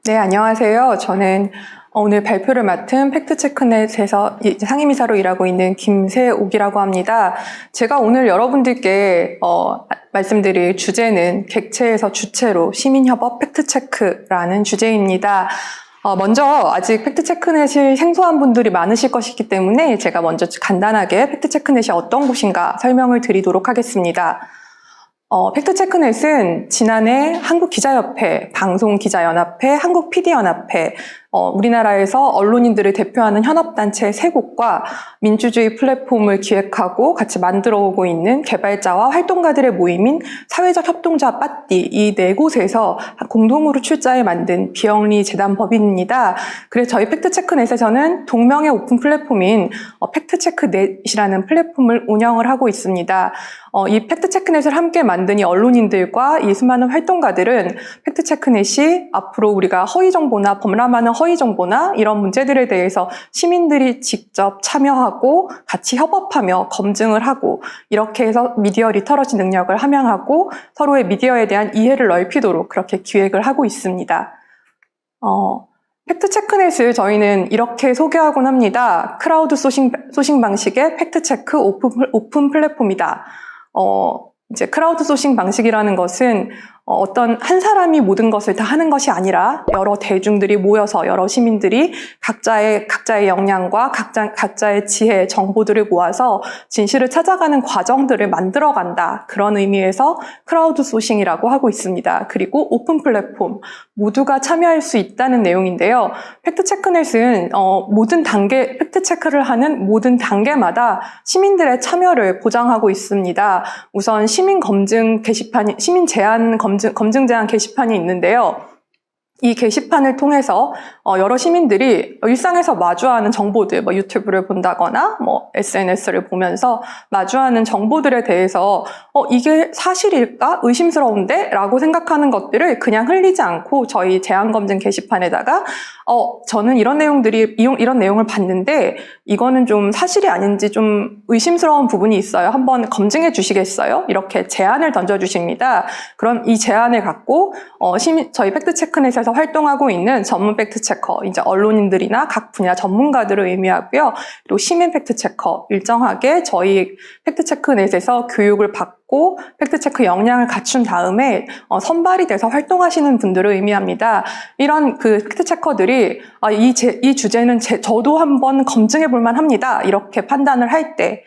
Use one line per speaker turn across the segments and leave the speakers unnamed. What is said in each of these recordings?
네, 안녕하세요. 저는 오늘 발표를 맡은 팩트체크넷에서 상임이사로 일하고 있는 김세옥이라고 합니다. 제가 오늘 여러분들께 말씀드릴 주제는 객체에서 주체로 시민협업 팩트체크라는 주제입니다. 먼저 아직 팩트체크넷을 생소한 분들이 많으실 것이기 때문에 제가 먼저 간단하게 팩트체크넷이 어떤 곳인가 설명을 드리도록 하겠습니다. 팩트체크넷은 지난해 한국기자협회, 방송기자연합회, 한국PD연합회, 우리나라에서 언론인들을 대표하는 현업단체 3곳과 민주주의 플랫폼을 기획하고 같이 만들어오고 있는 개발자와 활동가들의 모임인 사회적 협동조합 빠띠, 이 4곳에서 공동으로 출자해 만든 비영리 재단법인입니다. 그래서 저희 팩트체크넷에서는 동명의 오픈 플랫폼인 팩트체크넷이라는 플랫폼을 운영을 하고 있습니다. 이 팩트체크넷을 함께 만든 이 언론인들과 이 수많은 활동가들은 팩트체크넷이 앞으로 우리가 허위정보나 범람하는 허위정보나 이런 문제들에 대해서 시민들이 직접 참여하고 같이 협업하며 검증을 하고 이렇게 해서 미디어 리터러시 능력을 함양하고 서로의 미디어에 대한 이해를 넓히도록 그렇게 기획을 하고 있습니다. 팩트체크넷을 저희는 이렇게 소개하곤 합니다. 크라우드 소싱 방식의 팩트체크 오픈 플랫폼이다. 이제 크라우드 소싱 방식이라는 것은 어떤 한 사람이 모든 것을 다 하는 것이 아니라 여러 대중들이 모여서 여러 시민들이 각자의 역량과 각자의 지혜, 정보들을 모아서 진실을 찾아가는 과정들을 만들어간다. 그런 의미에서 크라우드 소싱이라고 하고 있습니다. 그리고 오픈 플랫폼, 모두가 참여할 수 있다는 내용인데요. 팩트체크넷은 팩트체크를 하는 모든 단계마다 시민들의 참여를 보장하고 있습니다. 우선 시민 제한 검증 제한 게시판이 있는데요. 이 게시판을 통해서 여러 시민들이 일상에서 마주하는 정보들, 유튜브를 본다거나 SNS를 보면서 마주하는 정보들에 대해서 이게 사실일까? 의심스러운데? 라고 생각하는 것들을 그냥 흘리지 않고 저희 제한검증 게시판에다가 저는 이런 내용을 봤는데 이거는 좀 사실이 아닌지 좀 의심스러운 부분이 있어요. 한번 검증해 주시겠어요? 이렇게 제안을 던져주십니다. 그럼 이 제안을 갖고 저희 팩트체크넷에서 활동하고 있는 전문 팩트체커, 이제 언론인들이나 각 분야 전문가들을 의미하고요. 그리고 시민 팩트체커, 일정하게 저희 팩트체크넷에서 교육을 받고 팩트체크 역량을 갖춘 다음에 선발이 돼서 활동하시는 분들을 의미합니다. 이런 그 팩트체커들이 이 주제는 저도 한번 검증해 볼 만합니다. 이렇게 판단을 할 때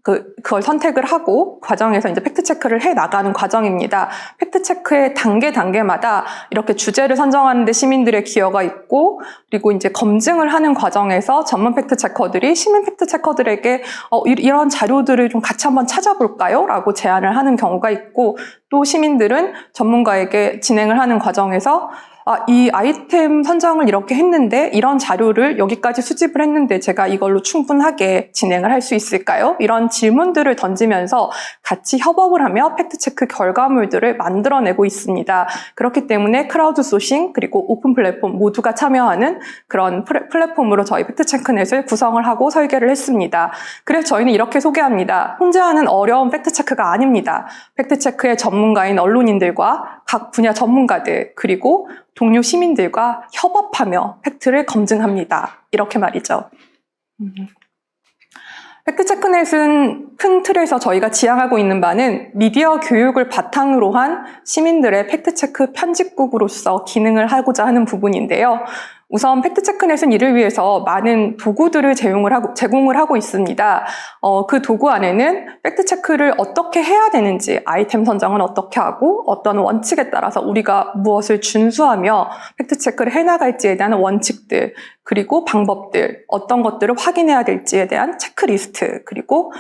그걸 선택을 하고 과정에서 이제 팩트체크를 해 나가는 과정입니다. 팩트체크의 단계마다 이렇게 주제를 선정하는데 시민들의 기여가 있고, 그리고 이제 검증을 하는 과정에서 전문 팩트체커들이 시민 팩트체커들에게 이런 자료들을 좀 같이 한번 찾아볼까요? 라고 제안을 하는 경우가 있고, 또 시민들은 전문가에게 진행을 하는 과정에서 이 아이템 선정을 이렇게 했는데 이런 자료를 여기까지 수집을 했는데 제가 이걸로 충분하게 진행을 할 수 있을까요? 이런 질문들을 던지면서 같이 협업을 하며 팩트체크 결과물들을 만들어내고 있습니다. 그렇기 때문에 크라우드 소싱 그리고 오픈 플랫폼 모두가 참여하는 그런 플랫폼으로 저희 팩트체크넷을 구성을 하고 설계를 했습니다. 그래서 저희는 이렇게 소개합니다. 혼자 하는 어려운 팩트체크가 아닙니다. 팩트체크의 전문가인 언론인들과 각 분야 전문가들 그리고 동료 시민들과 협업하며 팩트를 검증합니다. 이렇게 말이죠. 팩트체크넷은 큰 틀에서 저희가 지향하고 있는 바는 미디어 교육을 바탕으로 한 시민들의 팩트체크 편집국으로서 기능을 하고자 하는 부분인데요. 우선 팩트체크넷은 이를 위해서 많은 도구들을 제공을 하고 있습니다. 그 도구 안에는 팩트체크를 어떻게 해야 되는지, 아이템 선정은 어떻게 하고 어떤 원칙에 따라서 우리가 무엇을 준수하며 팩트체크를 해나갈지에 대한 원칙들, 그리고 방법들, 어떤 것들을 확인해야 될지에 대한 체크리스트, 그리고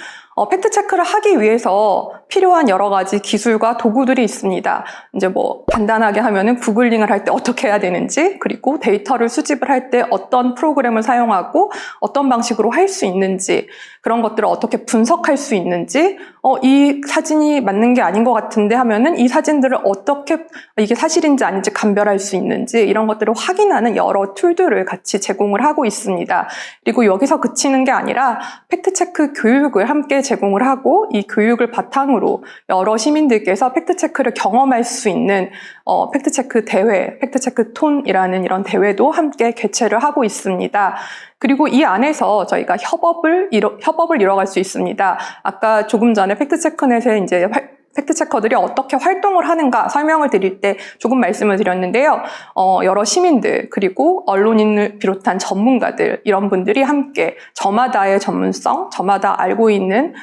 팩트체크를 하기 위해서 필요한 여러 가지 기술과 도구들이 있습니다. 이제 간단하게 하면은 구글링을 할 때 어떻게 해야 되는지, 그리고 데이터를 수집을 할 때 어떤 프로그램을 사용하고 어떤 방식으로 할 수 있는지, 그런 것들을 어떻게 분석할 수 있는지, 이 사진이 맞는 게 아닌 것 같은데 하면은 이 사진들을 어떻게 이게 사실인지 아닌지 감별할 수 있는지 이런 것들을 확인하는 여러 툴들을 같이 제공을 하고 있습니다. 그리고 여기서 그치는 게 아니라 팩트체크 교육을 함께 제공을 하고 이 교육을 바탕으로 여러 시민들께서 팩트체크를 경험할 수 있는 팩트체크 대회, 팩트체크 톤이라는 이런 대회도 함께 개최를 하고 있습니다. 그리고 이 안에서 저희가 협업을 이뤄갈 수 있습니다. 아까 조금 전에 팩트체크넷에 이제 팩트체커들이 어떻게 활동을 하는가 설명을 드릴 때 조금 말씀을 드렸는데요. 여러 시민들 그리고 언론인을 비롯한 전문가들 이런 분들이 함께 저마다의 전문성, 저마다 알고 있는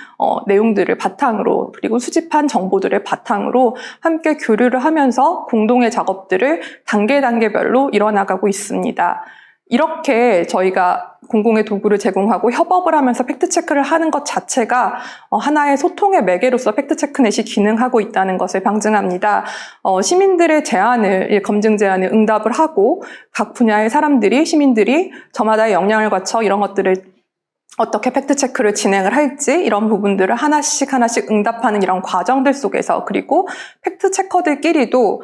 내용들을 바탕으로 그리고 수집한 정보들을 바탕으로 함께 교류를 하면서 공동의 작업들을 단계별로 이뤄나가고 있습니다. 이렇게 저희가 공공의 도구를 제공하고 협업을 하면서 팩트체크를 하는 것 자체가 하나의 소통의 매개로서 팩트체크넷이 기능하고 있다는 것을 방증합니다. 시민들의 검증 제안을 응답을 하고 각 분야의 시민들이 저마다의 역량을 거쳐 이런 것들을 어떻게 팩트체크를 진행을 할지 이런 부분들을 하나씩 응답하는 이런 과정들 속에서 그리고 팩트체커들끼리도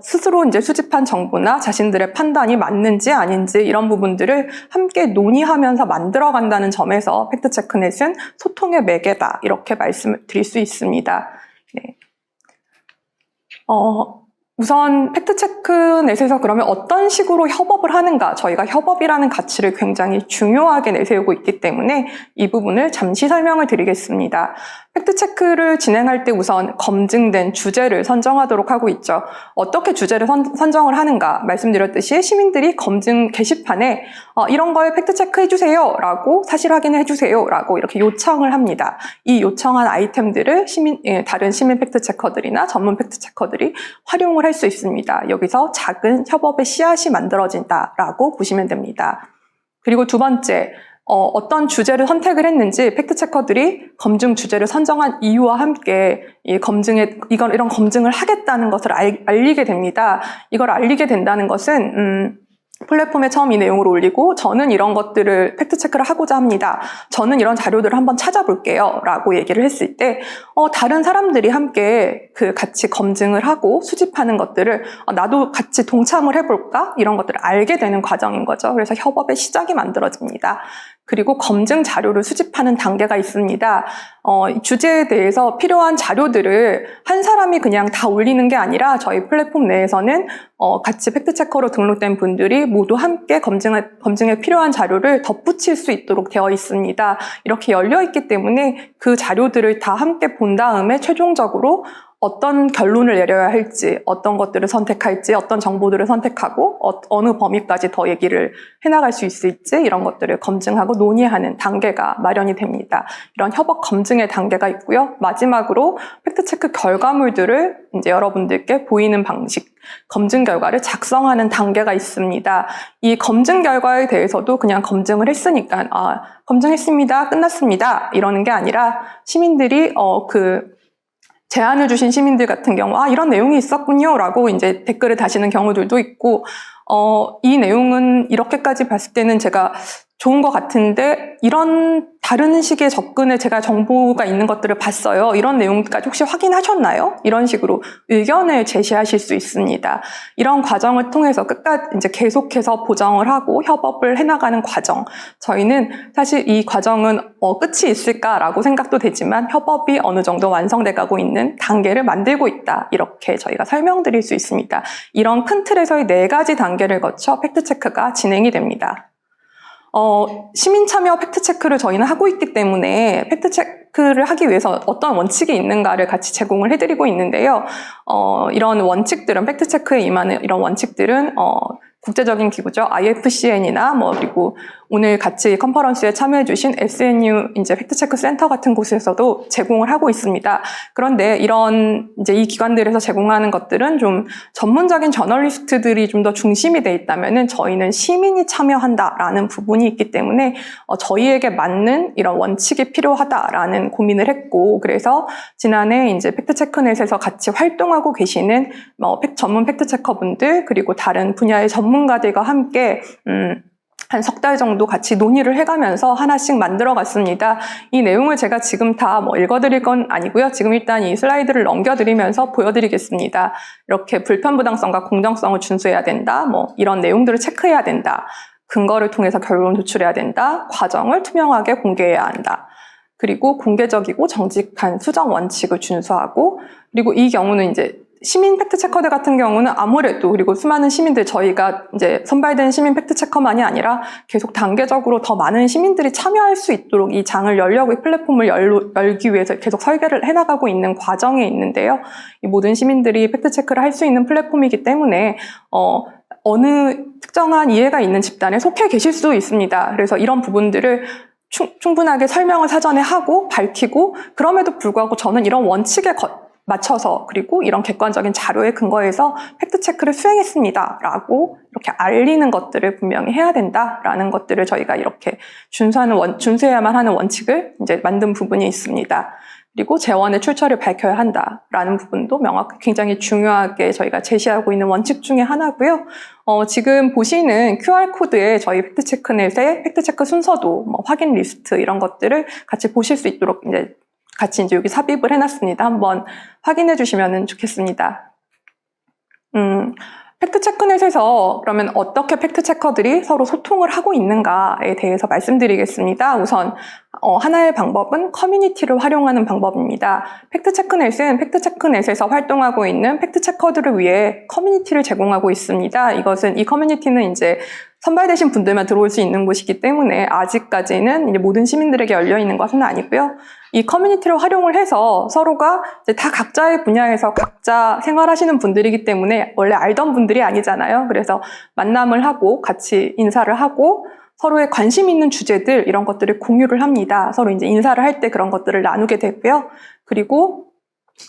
스스로 이제 수집한 정보나 자신들의 판단이 맞는지 아닌지 이런 부분들을 함께 논의하면서 만들어간다는 점에서 팩트체크넷은 소통의 매개다 이렇게 말씀을 드릴 수 있습니다. 네. 우선 팩트체크넷에서 그러면 어떤 식으로 협업을 하는가 저희가 협업이라는 가치를 굉장히 중요하게 내세우고 있기 때문에 이 부분을 잠시 설명을 드리겠습니다. 팩트체크를 진행할 때 우선 검증된 주제를 선정하도록 하고 있죠. 어떻게 주제를 선정을 하는가 말씀드렸듯이 시민들이 검증 게시판에 이런 걸 팩트체크 해주세요 라고 사실 확인을 해주세요 라고 이렇게 요청을 합니다. 이 요청한 아이템들을 다른 시민 팩트체커들이나 전문 팩트체커들이 활용을 할 수 있습니다. 여기서 작은 협업의 씨앗이 만들어진다라고 보시면 됩니다. 그리고 두 번째, 어떤 주제를 선택을 했는지 팩트체커들이 검증 주제를 선정한 이유와 함께 이런 검증을 하겠다는 것을 알리게 됩니다. 이걸 알리게 된다는 것은 플랫폼에 처음 이 내용을 올리고 저는 이런 것들을 팩트체크를 하고자 합니다. 저는 이런 자료들을 한번 찾아볼게요. 라고 얘기를 했을 때 다른 사람들이 함께 같이 검증을 하고 수집하는 것들을 나도 같이 동참을 해볼까? 이런 것들을 알게 되는 과정인 거죠. 그래서 협업의 시작이 만들어집니다. 그리고 검증 자료를 수집하는 단계가 있습니다. 주제에 대해서 필요한 자료들을 한 사람이 그냥 다 올리는 게 아니라 저희 플랫폼 내에서는 같이 팩트체커로 등록된 분들이 모두 함께 검증에 필요한 자료를 덧붙일 수 있도록 되어 있습니다. 이렇게 열려 있기 때문에 그 자료들을 다 함께 본 다음에 최종적으로 어떤 결론을 내려야 할지, 어떤 것들을 선택할지, 어떤 정보들을 선택하고 어느 범위까지 더 얘기를 해나갈 수 있을지 이런 것들을 검증하고 논의하는 단계가 마련이 됩니다. 이런 협업 검증의 단계가 있고요. 마지막으로 팩트체크 결과물들을 이제 여러분들께 보이는 방식, 검증 결과를 작성하는 단계가 있습니다. 이 검증 결과에 대해서도 그냥 검증을 했으니까 검증했습니다, 끝났습니다 이러는 게 아니라 시민들이 제안을 주신 시민들 같은 경우 이런 내용이 있었군요 라고 이제 댓글을 다시는 경우들도 있고 이 내용은 이렇게까지 봤을 때는 제가 좋은 것 같은데 이런 다른 식의 접근에 제가 정보가 있는 것들을 봤어요. 이런 내용까지 혹시 확인하셨나요? 이런 식으로 의견을 제시하실 수 있습니다. 이런 과정을 통해서 끝까지 이제 계속해서 보정을 하고 협업을 해나가는 과정. 저희는 사실 이 과정은 끝이 있을까라고 생각도 되지만 협업이 어느 정도 완성돼 가고 있는 단계를 만들고 있다. 이렇게 저희가 설명드릴 수 있습니다. 이런 큰 틀에서의 4가지 단계를 거쳐 팩트체크가 진행이 됩니다. 시민 참여 팩트체크를 저희는 하고 있기 때문에 팩트체크를 하기 위해서 어떤 원칙이 있는가를 같이 제공을 해드리고 있는데요. 이런 원칙들은 팩트체크에 임하는 이런 원칙들은 국제적인 기구죠. IFCN이나 그리고 오늘 같이 컨퍼런스에 참여해주신 SNU 이제 팩트체크 센터 같은 곳에서도 제공을 하고 있습니다. 그런데 이 기관들에서 제공하는 것들은 좀 전문적인 저널리스트들이 좀 더 중심이 돼 있다면은 저희는 시민이 참여한다라는 부분이 있기 때문에 저희에게 맞는 이런 원칙이 필요하다라는 고민을 했고, 그래서 지난해 이제 팩트체크넷에서 같이 활동하고 계시는 전문 팩트체커분들 그리고 다른 분야의 전문가들과 함께 한 석 달 정도 같이 논의를 해가면서 하나씩 만들어 갔습니다. 이 내용을 제가 지금 다 읽어드릴 건 아니고요. 지금 일단 이 슬라이드를 넘겨드리면서 보여드리겠습니다. 이렇게 불편부당성과 공정성을 준수해야 된다. 이런 내용들을 체크해야 된다. 근거를 통해서 결론 도출해야 된다. 과정을 투명하게 공개해야 한다. 그리고 공개적이고 정직한 수정 원칙을 준수하고, 그리고 이 경우는 이제 시민 팩트체커들 같은 경우는 아무래도, 그리고 수많은 시민들, 저희가 이제 선발된 시민 팩트체커만이 아니라 계속 단계적으로 더 많은 시민들이 참여할 수 있도록 이 장을 열려고, 이 플랫폼을 열기 위해서 계속 설계를 해나가고 있는 과정에 있는데요. 이 모든 시민들이 팩트체크를 할 수 있는 플랫폼이기 때문에 어느 특정한 이해가 있는 집단에 속해 계실 수 있습니다. 그래서 이런 부분들을 충분하게 설명을 사전에 하고 밝히고, 그럼에도 불구하고 저는 이런 원칙에 맞춰서, 그리고 이런 객관적인 자료에 근거해서 팩트체크를 수행했습니다 라고 이렇게 알리는 것들을 분명히 해야 된다라는 것들을 저희가 이렇게 준수해야만 하는 원칙을 이제 만든 부분이 있습니다. 그리고 재원의 출처를 밝혀야 한다라는 부분도 굉장히 중요하게 저희가 제시하고 있는 원칙 중에 하나고요. 지금 보시는 QR코드에 저희 팩트체크넷의 팩트체크 순서도, 확인 리스트 이런 것들을 같이 보실 수 있도록 같이 여기 삽입을 해놨습니다. 한번 확인해 주시면 좋겠습니다. 팩트체크넷에서 그러면 어떻게 팩트체커들이 서로 소통을 하고 있는가에 대해서 말씀드리겠습니다. 우선 하나의 방법은 커뮤니티를 활용하는 방법입니다. 팩트체크넷은 팩트체크넷에서 활동하고 있는 팩트체커들을 위해 커뮤니티를 제공하고 있습니다. 이 커뮤니티는 이제 선발되신 분들만 들어올 수 있는 곳이기 때문에 아직까지는 이제 모든 시민들에게 열려 있는 것은 아니고요. 이 커뮤니티를 활용을 해서 서로가 이제 다 각자의 분야에서 각자 생활하시는 분들이기 때문에 원래 알던 분들이 아니잖아요. 그래서 만남을 하고 같이 인사를 하고 서로의 관심 있는 주제들 이런 것들을 공유를 합니다. 서로 이제 인사를 할 때 그런 것들을 나누게 되고요. 그리고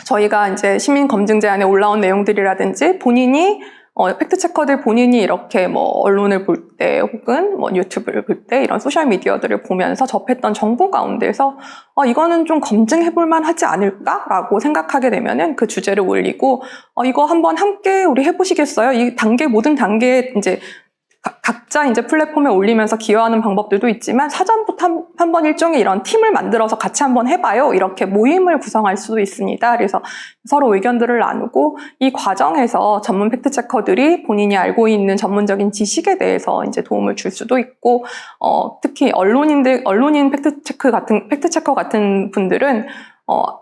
저희가 이제 시민 검증 제안에 올라온 내용들이라든지 팩트체커들 본인이 이렇게 언론을 볼 때 혹은 유튜브를 볼 때 이런 소셜미디어들을 보면서 접했던 정보 가운데서 이거는 좀 검증해볼 만하지 않을까라고 생각하게 되면은 그 주제를 올리고 이거 한번 함께 우리 해보시겠어요? 이 모든 단계에 이제 각자 이제 플랫폼에 올리면서 기여하는 방법들도 있지만 사전부터 한번 일종의 이런 팀을 만들어서 같이 한번 해봐요. 이렇게 모임을 구성할 수도 있습니다. 그래서 서로 의견들을 나누고 이 과정에서 전문 팩트체커들이 본인이 알고 있는 전문적인 지식에 대해서 이제 도움을 줄 수도 있고, 특히 언론인 팩트체커 같은 분들은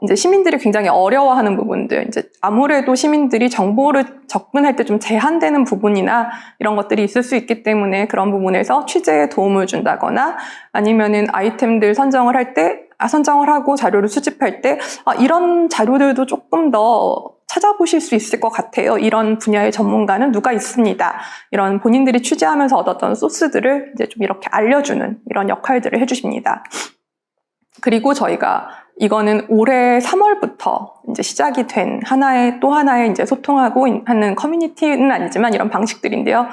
이제 시민들이 굉장히 어려워하는 부분들, 이제 아무래도 시민들이 정보를 접근할 때 좀 제한되는 부분이나 이런 것들이 있을 수 있기 때문에 그런 부분에서 취재에 도움을 준다거나 아니면은 아이템들 선정을 하고 자료를 수집할 때 이런 자료들도 조금 더 찾아보실 수 있을 것 같아요. 이런 분야의 전문가는 누가 있습니다. 이런 본인들이 취재하면서 얻었던 소스들을 이제 좀 이렇게 알려주는 이런 역할들을 해주십니다. 그리고 이거는 올해 3월부터 이제 시작이 된 또 하나의 이제 소통하고 하는 커뮤니티는 아니지만 이런 방식들인데요.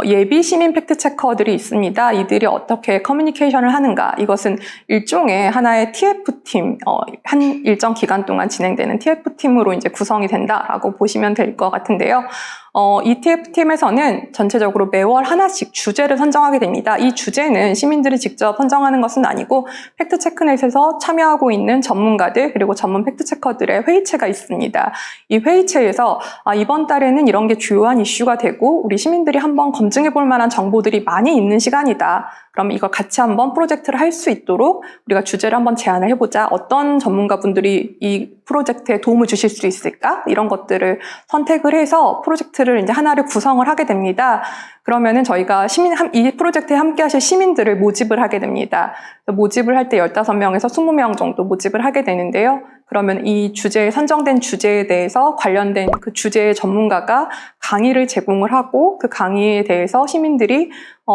예비 시민 팩트체커들이 있습니다. 이들이 어떻게 커뮤니케이션을 하는가. 이것은 일종의 하나의 TF팀, 한 일정 기간 동안 진행되는 TF팀으로 이제 구성이 된다라고 보시면 될 것 같은데요. 이 TF팀에서는 전체적으로 매월 하나씩 주제를 선정하게 됩니다. 이 주제는 시민들이 직접 선정하는 것은 아니고 팩트체크넷에서 참여하고 있는 전문가들 그리고 전문 팩트체커들의 회의체가 있습니다. 이 회의체에서 이번 달에는 이런 게 주요한 이슈가 되고 우리 시민들이 한번 검증해 볼 만한 정보들이 많이 있는 시간이다. 그럼 이걸 같이 한번 프로젝트를 할 수 있도록 우리가 주제를 한번 제안을 해보자. 어떤 전문가분들이 이 프로젝트에 도움을 주실 수 있을까? 이런 것들을 선택을 해서 프로젝트를 이제 하나를 구성을 하게 됩니다. 그러면은 저희가 이 프로젝트에 함께 하실 시민들을 모집을 하게 됩니다. 모집을 할 때 15명에서 20명 정도 모집을 하게 되는데요. 그러면 이 선정된 주제에 대해서 관련된 그 주제의 전문가가 강의를 제공을 하고 그 강의에 대해서 시민들이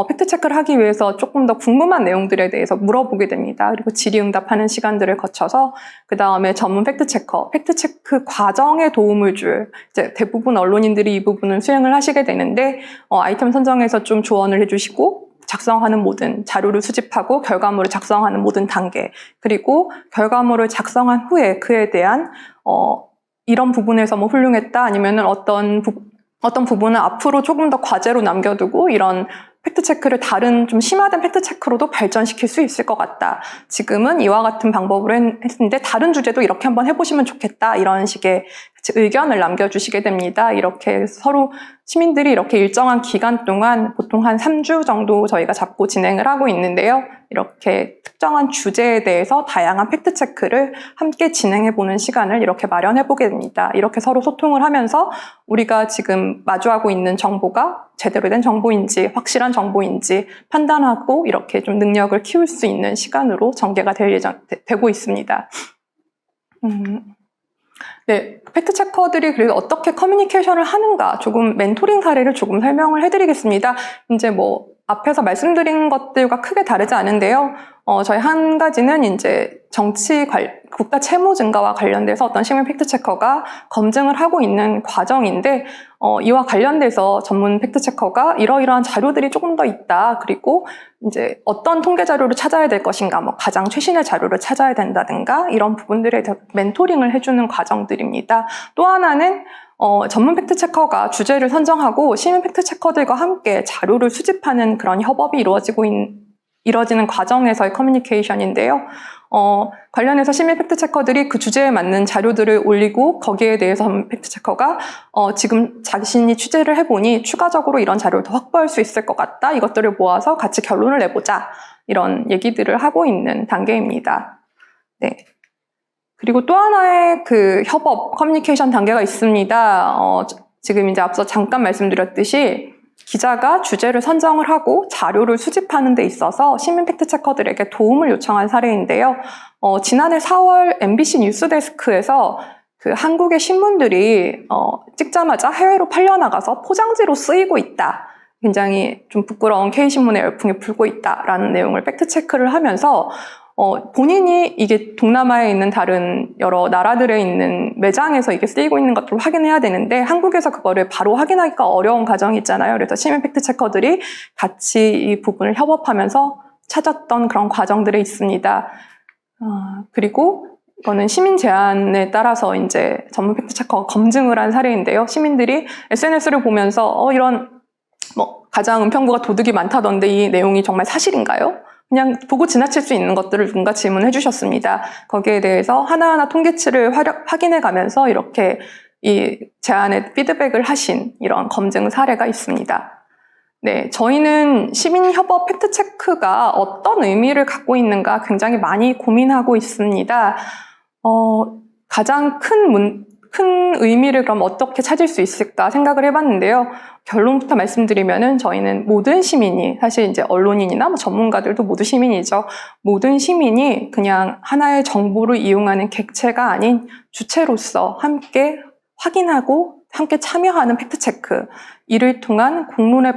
팩트체크를 하기 위해서 조금 더 궁금한 내용들에 대해서 물어보게 됩니다. 그리고 질의응답하는 시간들을 거쳐서 그 다음에 전문 팩트체크 과정에 도움을 줄 이제 대부분 언론인들이 이 부분을 수행을 하시게 되는데 아이템 선정에서 좀 조언을 해주시고 작성하는 모든 자료를 수집하고 결과물을 작성하는 모든 단계 그리고 결과물을 작성한 후에 그에 대한 이런 부분에서 훌륭했다 아니면은 어떤 부분은 앞으로 조금 더 과제로 남겨두고 이런 팩트체크를 다른 좀 심화된 팩트체크로도 발전시킬 수 있을 것 같다. 지금은 이와 같은 방법으로 했는데 다른 주제도 이렇게 한번 해보시면 좋겠다. 이런 식의 의견을 남겨주시게 됩니다. 이렇게 서로 시민들이 이렇게 일정한 기간 동안 보통 한 3주 정도 저희가 잡고 진행을 하고 있는데요. 이렇게 특정한 주제에 대해서 다양한 팩트체크를 함께 진행해보는 시간을 이렇게 마련해보게 됩니다. 이렇게 서로 소통을 하면서 우리가 지금 마주하고 있는 정보가 제대로 된 정보인지 확실한 정보인지 판단하고 이렇게 좀 능력을 키울 수 있는 시간으로 전개가 되고 있습니다. 네, 팩트체커들이 그래서 어떻게 커뮤니케이션을 하는가 조금 멘토링 사례를 조금 설명을 해드리겠습니다. 이제 뭐 앞에서 말씀드린 것들과 크게 다르지 않은데요. 저희 한 가지는 이제 국가 채무 증가와 관련돼서 어떤 시민 팩트체커가 검증을 하고 있는 과정인데 이와 관련돼서 전문 팩트체커가 이러이러한 자료들이 조금 더 있다. 그리고 이제 어떤 통계 자료를 찾아야 될 것인가, 뭐 가장 최신의 자료를 찾아야 된다든가 이런 부분들에 대해서 멘토링을 해주는 과정들입니다. 또 하나는 전문 팩트체커가 주제를 선정하고 시민 팩트체커들과 함께 자료를 수집하는 그런 협업이 이루어지는 과정에서의 커뮤니케이션인데요. 관련해서 시민 팩트체커들이 그 주제에 맞는 자료들을 올리고 거기에 대해서 팩트체커가 지금 자신이 취재를 해보니 추가적으로 이런 자료를 더 확보할 수 있을 것 같다. 이것들을 모아서 같이 결론을 내보자. 이런 얘기들을 하고 있는 단계입니다. 네. 그리고 또 하나의 그 협업, 커뮤니케이션 단계가 있습니다. 지금 이제 앞서 잠깐 말씀드렸듯이 기자가 주제를 선정을 하고 자료를 수집하는 데 있어서 시민 팩트체커들에게 도움을 요청한 사례인데요. 지난해 4월 MBC 뉴스데스크에서 그 한국의 신문들이 찍자마자 해외로 팔려나가서 포장지로 쓰이고 있다. 굉장히 좀 부끄러운 K신문의 열풍이 불고 있다라는 내용을 팩트체크를 하면서 본인이 이게 동남아에 있는 다른 여러 나라들에 있는 매장에서 이게 쓰이고 있는 것들을 확인해야 되는데 한국에서 그거를 바로 확인하기가 어려운 과정이 있잖아요. 그래서 시민 팩트체커들이 같이 이 부분을 협업하면서 찾았던 그런 과정들이 있습니다. 그리고 이거는 시민 제안에 따라서 이제 전문 팩트체커가 검증을 한 사례인데요. 시민들이 SNS를 보면서 이런 뭐 가장 은평구가 도둑이 많다던데 이 내용이 정말 사실인가요? 그냥 보고 지나칠 수 있는 것들을 누군가 질문해 주셨습니다. 거기에 대해서 하나하나 통계치를 확인해 가면서 이렇게 이 제안에 피드백을 하신 이런 검증 사례가 있습니다. 네, 저희는 시민협업 팩트체크가 어떤 의미를 갖고 있는가 굉장히 많이 고민하고 있습니다. 가장 큰 의미를 그럼 어떻게 찾을 수 있을까 생각을 해봤는데요. 결론부터 말씀드리면은 저희는 모든 시민이, 사실 이제 언론인이나 뭐 전문가들도 모두 시민이죠. 모든 시민이 그냥 하나의 정보를 이용하는 객체가 아닌 주체로서 함께 확인하고 함께 참여하는 팩트체크, 이를 통한 공론의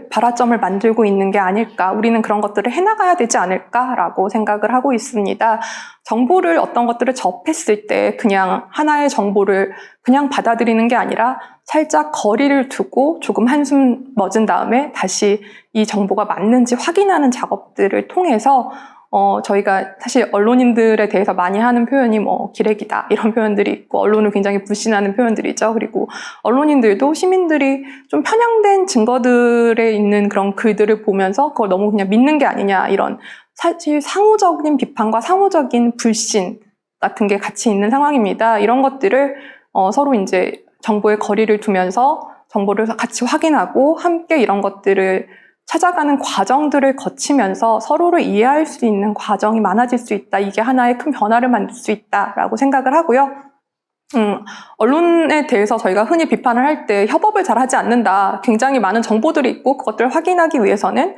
발화점을 만들고 있는 게 아닐까, 우리는 그런 것들을 해나가야 되지 않을까라고 생각을 하고 있습니다. 정보를 어떤 것들을 접했을 때 그냥 하나의 정보를 그냥 받아들이는 게 아니라 살짝 거리를 두고 조금 한숨 멎은 다음에 다시 이 정보가 맞는지 확인하는 작업들을 통해서 저희가 사실 언론인들에 대해서 많이 하는 표현이 뭐 기레기다 이런 표현들이 있고 언론을 굉장히 불신하는 표현들이죠. 그리고 언론인들도 시민들이 좀 편향된 증거들에 있는 그런 글들을 보면서 그걸 너무 그냥 믿는 게 아니냐, 이런 사실 상호적인 비판과 상호적인 불신 같은 게 같이 있는 상황입니다. 이런 것들을 서로 이제 정보의 거리를 두면서 정보를 같이 확인하고 함께 이런 것들을 찾아가는 과정들을 거치면서 서로를 이해할 수 있는 과정이 많아질 수 있다. 이게 하나의 큰 변화를 만들 수 있다라고 생각을 하고요. 언론에 대해서 저희가 흔히 비판을 할 때 협업을 잘 하지 않는다. 굉장히 많은 정보들이 있고 그것들을 확인하기 위해서는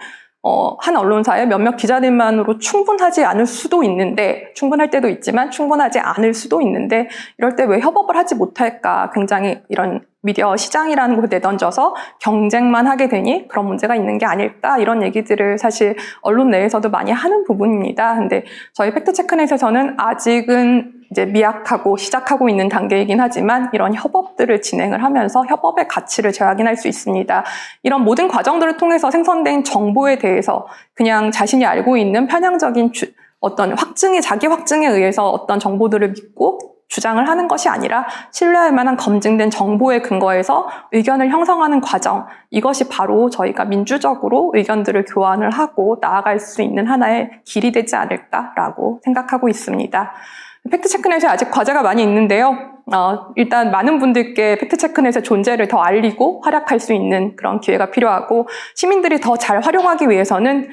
한 언론사의 몇몇 기자들만으로 충분하지 않을 수도 있는데, 충분할 때도 있지만 충분하지 않을 수도 있는데, 이럴 때 왜 협업을 하지 못할까? 굉장히 이런 미디어 시장이라는 곳에 내던져서 경쟁만 하게 되니 그런 문제가 있는 게 아닐까? 이런 얘기들을 사실 언론 내에서도 많이 하는 부분입니다. 근데 저희 팩트체크넷에서는 아직은 이제 미약하고 시작하고 있는 단계이긴 하지만 이런 협업들을 진행을 하면서 협업의 가치를 재확인할 수 있습니다. 이런 모든 과정들을 통해서 생성된 정보에 대해서 그냥 자신이 알고 있는 편향적인 어떤 자기 확증에 의해서 어떤 정보들을 믿고 주장을 하는 것이 아니라 신뢰할 만한 검증된 정보에 근거해서 의견을 형성하는 과정, 이것이 바로 저희가 민주적으로 의견들을 교환을 하고 나아갈 수 있는 하나의 길이 되지 않을까라고 생각하고 있습니다. 팩트체크넷에 아직 과제가 많이 있는데요. 일단 많은 분들께 팩트체크넷의 존재를 더 알리고 활약할 수 있는 그런 기회가 필요하고, 시민들이 더 잘 활용하기 위해서는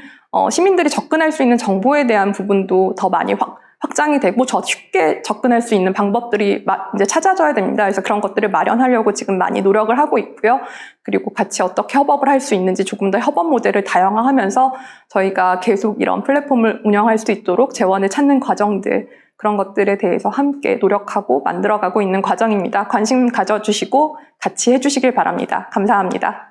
시민들이 접근할 수 있는 정보에 대한 부분도 더 많이 확장이 되고 더 쉽게 접근할 수 있는 방법들이 이제 찾아져야 됩니다. 그래서 그런 것들을 마련하려고 지금 많이 노력을 하고 있고요. 그리고 같이 어떻게 협업을 할 수 있는지 조금 더 협업 모델을 다양화하면서 저희가 계속 이런 플랫폼을 운영할 수 있도록 재원을 찾는 과정들, 그런 것들에 대해서 함께 노력하고 만들어가고 있는 과정입니다. 관심 가져주시고 같이 해주시길 바랍니다. 감사합니다.